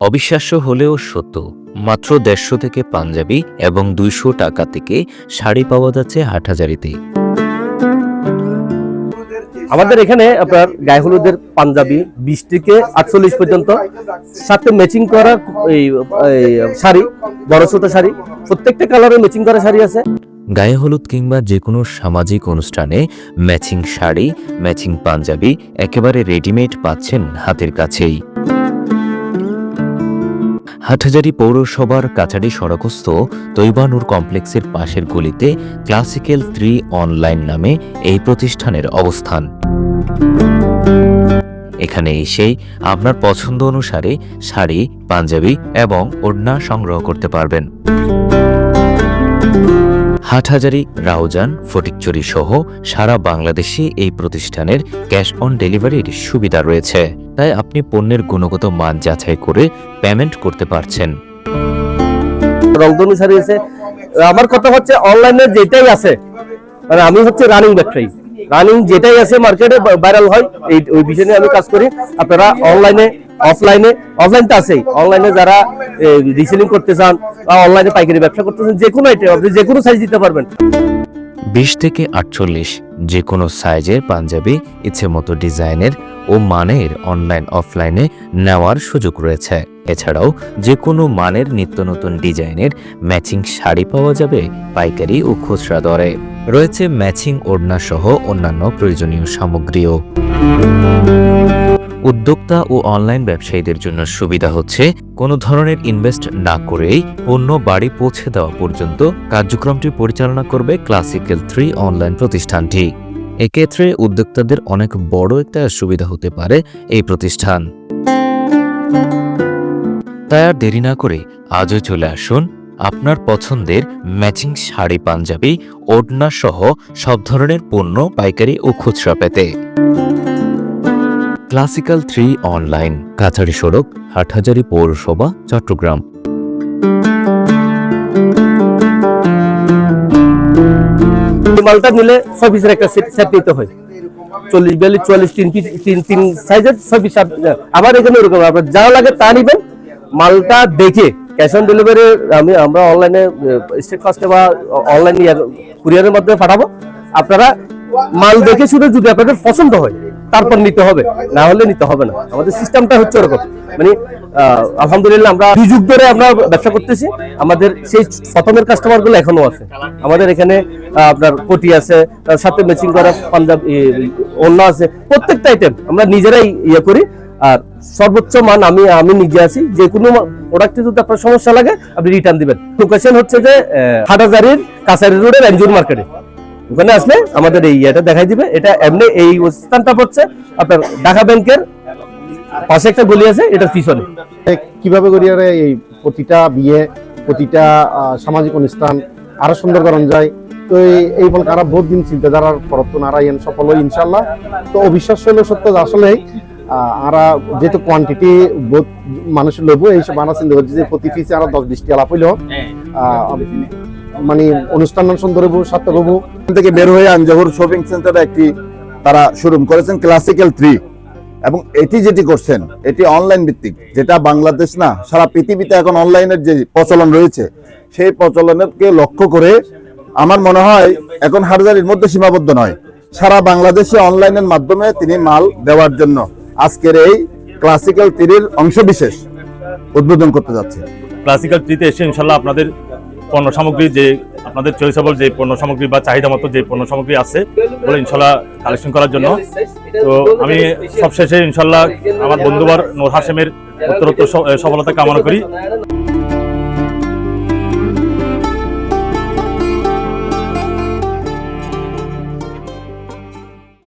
অবিশ্বাস্য হলেও সত্য, মাত্র 150 থেকে পাঞ্জাবি এবং 200 টাকা থেকে শাড়ি পাওয়া যাচ্ছে হাটহাজারীতে। আমাদের এখানে আপনার গায়ে হলুদের পাঞ্জাবি 20 থেকে 48 পর্যন্ত, সাথে ম্যাচিং করা এই শাড়ি, বড় ছোট শাড়ি, প্রত্যেকটা কালারে ম্যাচিং করা শাড়ি আছে। গায়ে হলুদ কিংবা যে কোনো সামাজিক অনুষ্ঠানে ম্যাচিং শাড়ি, ম্যাচিং পাঞ্জাবি একেবারে রেডিমেড পাচ্ছেন হাতের কাছেই। হাটহাজারী পৌরসভার কাছাড়ি সড়কস্থ তৈবানুর কমপ্লেক্সের পাশের গলিতে ক্লাসিক্যাল 3 অনলাইন নামে এই প্রতিষ্ঠানের অবস্থান। এখানে এসেই আপনার পছন্দ অনুসারে শাড়ি, পাঞ্জাবি এবং ওড়না সংগ্রহ করতে পারবেন। হাটহাজারী, রাউজান, ফটিকছড়ি সহ সারা বাংলাদেশে এই প্রতিষ্ঠানের ক্যাশ অন ডেলিভারির সুবিধা রয়েছে, তাই আপনি পণ্যের গুণগত মান যাচাই করে পেমেন্ট করতে পারছেন। রংধনু শাড়ি আছে। আমার কথা হচ্ছে অনলাইনে যেটাই আছে, মানে আমি হচ্ছে রানিং ব্যবসায়ী, রানিং যেটাই আছে মার্কেটে ভাইরাল হয় এই ওই বিষয় নিয়ে আমি কাজ করি। আপনারা অনলাইনে, অফলাইন তো আছেই, অনলাইনে যারা রিসেলিং করতে চান বা অনলাইনে পাইকারি ব্যবসা করতে চান, যে কোনো আইটেম আপনি যে কোনো সাইজ দিতে পারবেন। 20 থেকে 48 যে কোনো সাইজের পাঞ্জাবি ইচ্ছে মতো ডিজাইনের ও মানের অনলাইন অফলাইনে নেওয়ার সুযোগ রয়েছে। এছাড়াও যে কোনো মানের নিত্য নতুন ডিজাইনের ম্যাচিং শাড়ি পাওয়া যাবে পাইকারি ও খুচরা দরে। রয়েছে ম্যাচিং ওড়না সহ অন্যান্য প্রয়োজনীয় সামগ্রীও। উদ্যোক্তা ও অনলাইন ব্যবসায়ীদের জন্য সুবিধা হচ্ছে কোনো ধরনের ইনভেস্ট না করেই পণ্য বাড়ি পৌঁছে দেওয়া পর্যন্ত কার্যক্রমটি পরিচালনা করবে ক্লাসিক্যাল 3 অনলাইন প্রতিষ্ঠানটি। এক্ষেত্রে উদ্যোক্তাদের অনেক বড় একটা সুবিধা হতে পারে এই প্রতিষ্ঠান। তাই আর দেরি না করে আজই চলে আসুন আপনার পছন্দের ম্যাচিং শাড়ি, পাঞ্জাবি, ওড়না সহ সব ধরনের পণ্য পাইকারি ও খুচরা পেতে। ক্লাসিক্যাল 3 অনলাইন, কাছাড়ি সড়ক, হাটহাজারী পৌরসভা, চট্টগ্রাম। মালটা নিলে 6 পিসের একটা সেট নিতে হয়, 40, 42, 44, 3 সাইজের 6 পিস। আবার এখানে এরকম আপনার যা লাগে তা নিবেন, মালটা দেখে ক্যাশ অন ডেলিভারি আমরা অনলাইনে স্টেট ফাস্টে বা অনলাইন কুরিয়ারের মাধ্যমে পাঠাবো। আপনারা মাল দেখে শুনে যদি আপনাদের পছন্দ হয় তারপর নিতে হবে, না হলে নিতে হবে না। আমাদের সিস্টেমটা হচ্ছে এরকম, মানে আলহামদুলিল্লাহ আমরা 2 যুগ ধরে আমরা ব্যবসা করতেছি। আমাদের সেই প্রথমের কাস্টমার গুলো এখনো আছে। আমাদের এখানে আপনার কোটি আছে, তার সাথে ম্যাচিং করা পাঞ্জাবি, ওড়না আছে, প্রত্যেকটা আইটেম আমরা নিজেরাই করি। আর সর্বোচ্চ মান আমি নিজে আছি। যে কোনো প্রোডাক্টে যদি আপনার সমস্যা লাগে আপনি রিটার্ন দিবেন। লোকেশন হচ্ছে যে হাটহাজারীর কাছাড়ি রোডের এনজিওর মার্কেটে। ওখানে আসলে আমাদের এই এটা দেখাই দিবে। এটা এমনি এই স্থানটা হচ্ছে আপনার ঢাকা ব্যাংকের পাশে একটা গলি আছে, এটার পিছনে। কিভাবে করি এই প্রতিটা বিয়ে, প্রতিটা সামাজিক অনুষ্ঠান আরো সুন্দর করা যায়। তো এই বল কারা বহুত দিন চিন্তাধারার পরত নারায়ণ সফল হয় ইনশাল্লাহ। তো অবিশ্বাস্য হলো সত্য, আসলে আরা যেহেতু কোয়ান্টিটি বহুত মানুষের লোভও এইসব আনা চিন্তা করছি যে প্রতি পিসে আরো 10-20 টাকা লাভ হইলেও মানে অনুষ্ঠান সুন্দর হবো, সার্থক হবো। থেকে বের হয়ে আনজাহুর শপিং সেন্টারে একটি তারা শোরুম করেছেন ক্লাসিক্যাল 3, এবং এটি যেটি করছেন এটি অনলাইন ভিত্তিক, যেটা বাংলাদেশ না সারা পৃথিবীতে এখন অনলাইনের যে প্রচলন রয়েছে সেই প্রচলনকে লক্ষ্য করে আমার মনে হয় এখন হাটহাজারীর মধ্যে সীমাবদ্ধ নয়, সারা বাংলাদেশে অনলাইনের মাধ্যমে তিনি মাল দেওয়ার জন্য আজকের এই ক্লাসিক্যাল 3 অংশ বিশেষ উদ্বোধন করতে যাচ্ছে। ক্লাসিক্যাল 3-তে এসে ইনশাল্লাহ আপনাদের পণ্য সামগ্রী, যে আপনাদের চয়েসেবল যে পণ্য সামগ্রী বা চাহিদা মতো যে পণ্য সামগ্রী আছে বলে ইনশাল্লাহ কালেকশন করার জন্য। তো আমি সবশেষে ইনশাল্লাহ আমার বন্ধুবার নূর হাশেমের উত্তরোত্তর সফলতা কামনা করি